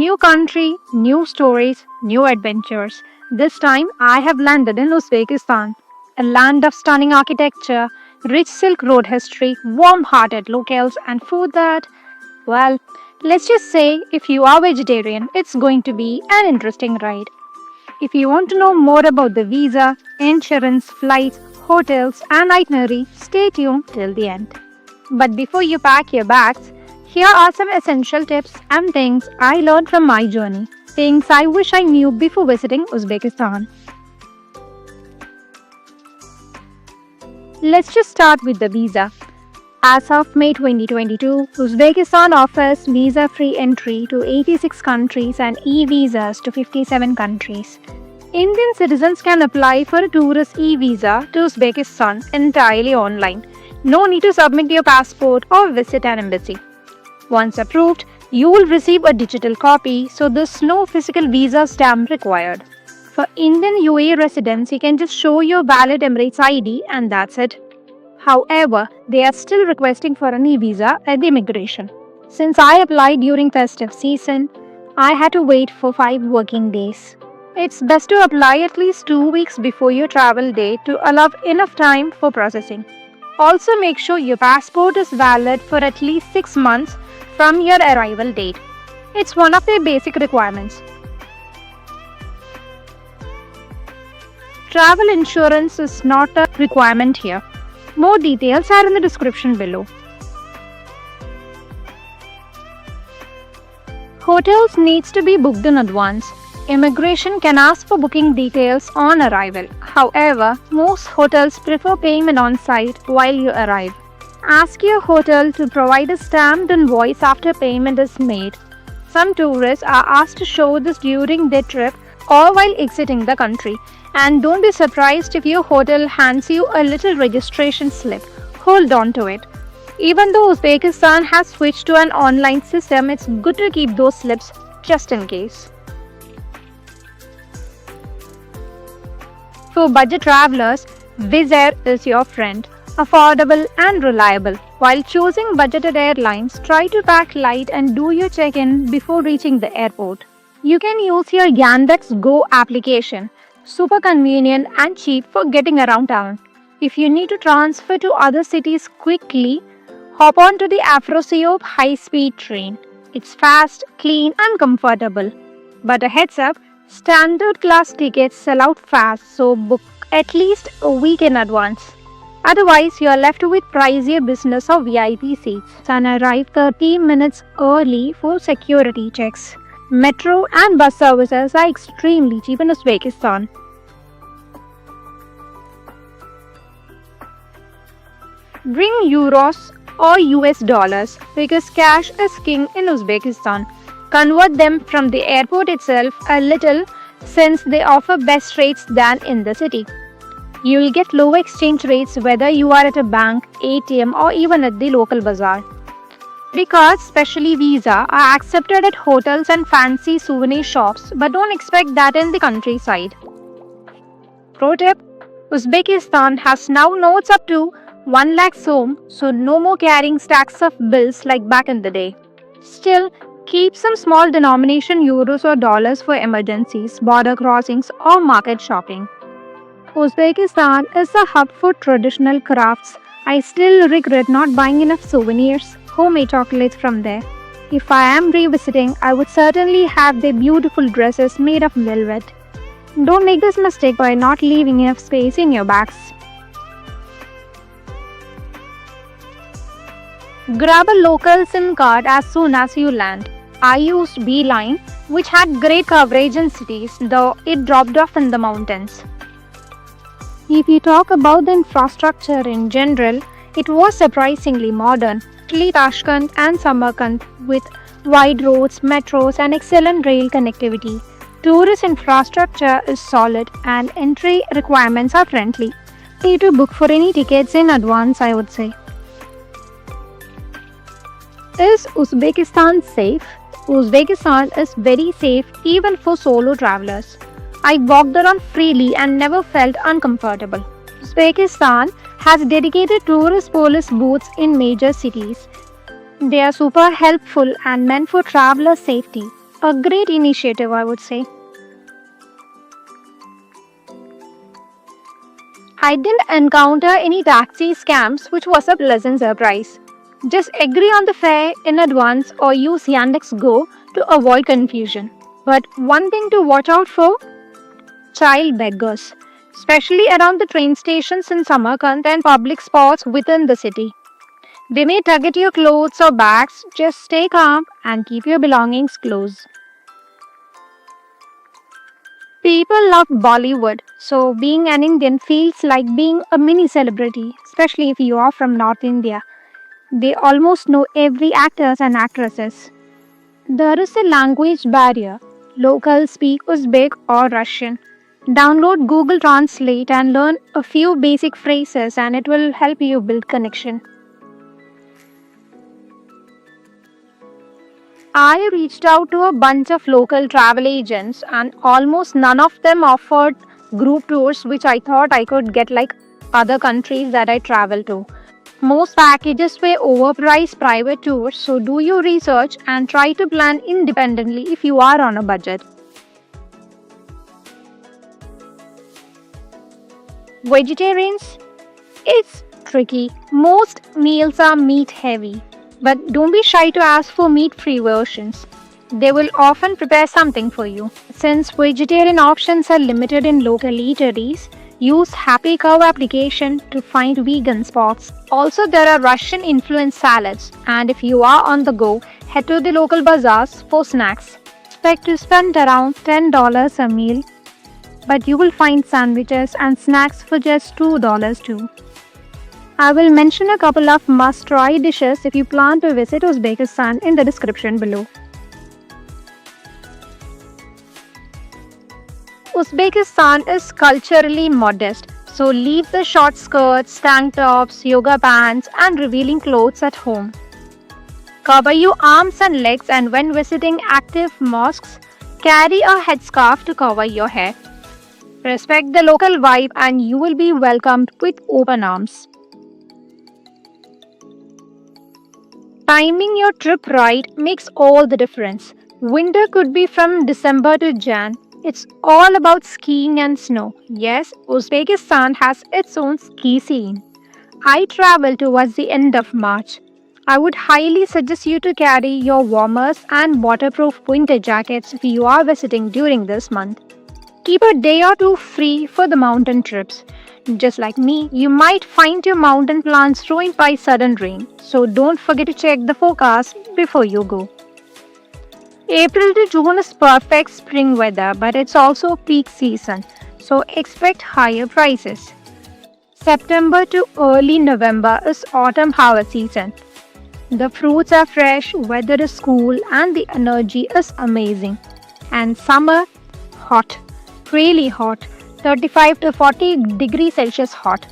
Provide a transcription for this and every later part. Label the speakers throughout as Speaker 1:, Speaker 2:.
Speaker 1: New country, new stories, new adventures. This time I have landed in Uzbekistan, a land of stunning architecture, rich Silk Road history, warm hearted locals, and food that, well, let's just say if you are vegetarian, it's going to be an interesting ride. If you want to know more about the visa, insurance, flights, hotels, and itinerary, stay tuned till the end. But before you pack your bags, here are some essential tips and things I learned from my journey. Things I wish I knew before visiting Uzbekistan. Let's just start with the visa. As of May 2022, Uzbekistan offers visa-free entry to 86 countries and e-visas to 57 countries. Indian citizens can apply for a tourist e-visa to Uzbekistan entirely online. No need to submit your passport or visit an embassy. Once approved, you will receive a digital copy, so there's no physical visa stamp required. For Indian UAE residents, you can just show your valid Emirates ID and that's it. However, they are still requesting for an e-visa at the immigration. Since I applied during festive season, I had to wait for 5 working days. It's best to apply at least 2 weeks before your travel date to allow enough time for processing. Also make sure your passport is valid for at least 6 months from your arrival date. It's one of their basic requirements. Travel insurance is not a requirement here. More details are in the description below. Hotels needs to be booked in advance. Immigration can ask for booking details on arrival. However, most hotels prefer payment on site while you arrive. Ask your hotel to provide a stamped invoice after payment is made. Some tourists are asked to show this during their trip or while exiting the country. And don't be surprised if your hotel hands you a little registration slip. Hold on to it. Even though Uzbekistan has switched to an online system, it's good to keep those slips just in case. For budget travelers, Wizz Air is your friend. Affordable and reliable. While choosing budgeted airlines, try to pack light and do your check-in before reaching the airport. You can use your Yandex Go application. Super convenient and cheap for getting around town. If you need to transfer to other cities quickly, hop on to the Afrosiyob high-speed train. It's fast, clean and comfortable. But a heads up, standard class tickets sell out fast, so book at least a week in advance. Otherwise, you are left with pricier business or VIP seats and arrive 30 minutes early for security checks. Metro and bus services are extremely cheap in Uzbekistan. Bring euros or US dollars because cash is king in Uzbekistan. Convert them from the airport itself a little since they offer best rates than in the city. You will get low exchange rates whether you are at a bank, ATM or even at the local bazaar. Cards, especially Visa, are accepted at hotels and fancy souvenir shops, but don't expect that in the countryside. Pro tip: Uzbekistan has now notes up to 1 lakh som, so no more carrying stacks of bills like back in the day. Still, keep some small denomination euros or dollars for emergencies, border crossings, or market shopping. Uzbekistan is a hub for traditional crafts. I still regret not buying enough souvenirs, homemade chocolates from there. If I am revisiting, I would certainly have their beautiful dresses made of velvet. Don't make this mistake by not leaving enough space in your bags. Grab a local SIM card as soon as you land. I used Beeline, which had great coverage in cities, though it dropped off in the mountains. If you talk about the infrastructure in general, it was surprisingly modern, especially Tashkent and Samarkand with wide roads, metros and excellent rail connectivity. Tourist infrastructure is solid and entry requirements are friendly. You need to book for any tickets in advance, I would say. Is Uzbekistan safe? Uzbekistan is very safe even for solo travelers. I walked around freely and never felt uncomfortable. Uzbekistan has dedicated tourist police booths in major cities. They are super helpful and meant for traveler safety. A great initiative, I would say. I didn't encounter any taxi scams, which was a pleasant surprise. Just agree on the fare in advance or use Yandex Go to avoid confusion. But one thing to watch out for: child beggars, especially around the train stations in Samarkand and public spots within the city. They may tug at your clothes or bags. Just stay calm and keep your belongings close. People love Bollywood, so being an Indian feels like being a mini celebrity, especially if you are from North India. They almost know every actors and actresses. There is a language barrier. Locals speak Uzbek or Russian. Download Google Translate and learn a few basic phrases, and it will help you build connection. I reached out to a bunch of local travel agents, and almost none of them offered group tours, which I thought I could get like other countries that I travel to. Most packages were overpriced private tours, so do your research and try to plan independently if you are on a budget. Vegetarians? It's tricky. Most meals are meat heavy, but don't be shy to ask for meat free versions. They will often prepare something for you. Since vegetarian options are limited in local eateries, use Happy Cow application to find vegan spots. Also, there are Russian influenced salads, and if you are on the go, head to the local bazaars for snacks. Expect to spend around $10 a meal, but you will find sandwiches and snacks for just $2 too. I will mention a couple of must try dishes if you plan to visit Uzbekistan in the description below. Uzbekistan is culturally modest, so leave the short skirts, tank tops, yoga pants, and revealing clothes at home. Cover your arms and legs, and when visiting active mosques, carry a headscarf to cover your hair. Respect the local vibe, and you will be welcomed with open arms. Timing your trip right makes all the difference. Winter could be from December to Jan. It's all about skiing and snow. Yes, Uzbekistan has its own ski scene. I travel towards the end of March. I would highly suggest you to carry your warmers and waterproof winter jackets if you are visiting during this month. Keep a day or two free for the mountain trips. Just like me, you might find your mountain plants ruined by sudden rain, so don't forget to check the forecast before you go. April to June is perfect spring weather, but it's also peak season, so expect higher prices. September to early November is autumn harvest season. The fruits are fresh, weather is cool, and the energy is amazing. And summer, hot, really hot, 35 to 40 degrees Celsius hot.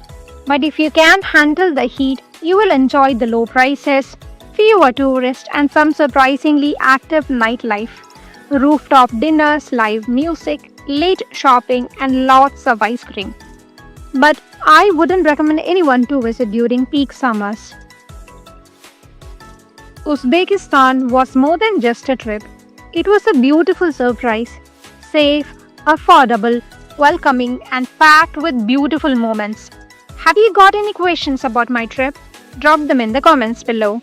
Speaker 1: But if you can handle the heat, you will enjoy the low prices, fewer tourists, and some surprisingly active nightlife. Rooftop dinners, live music, late shopping, and lots of ice cream. But I wouldn't recommend anyone to visit during peak summers. Uzbekistan was more than just a trip. It was a beautiful surprise. Safe, affordable, welcoming, and packed with beautiful moments. Have you got any questions about my trip? Drop them in the comments below.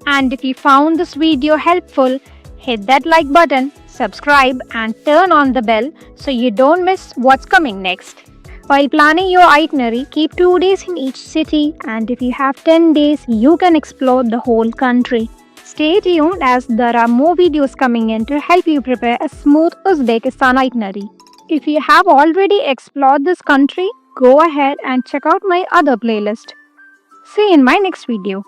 Speaker 1: And if you found this video helpful, hit that like button, subscribe, and turn on the bell so you don't miss what's coming next. While planning your itinerary, keep 2 days in each city, and if you have 10 days, you can explore the whole country. Stay tuned as there are more videos coming in to help you prepare a smooth Uzbekistan itinerary. If you have already explored this country, go ahead and check out my other playlist. See you in my next video.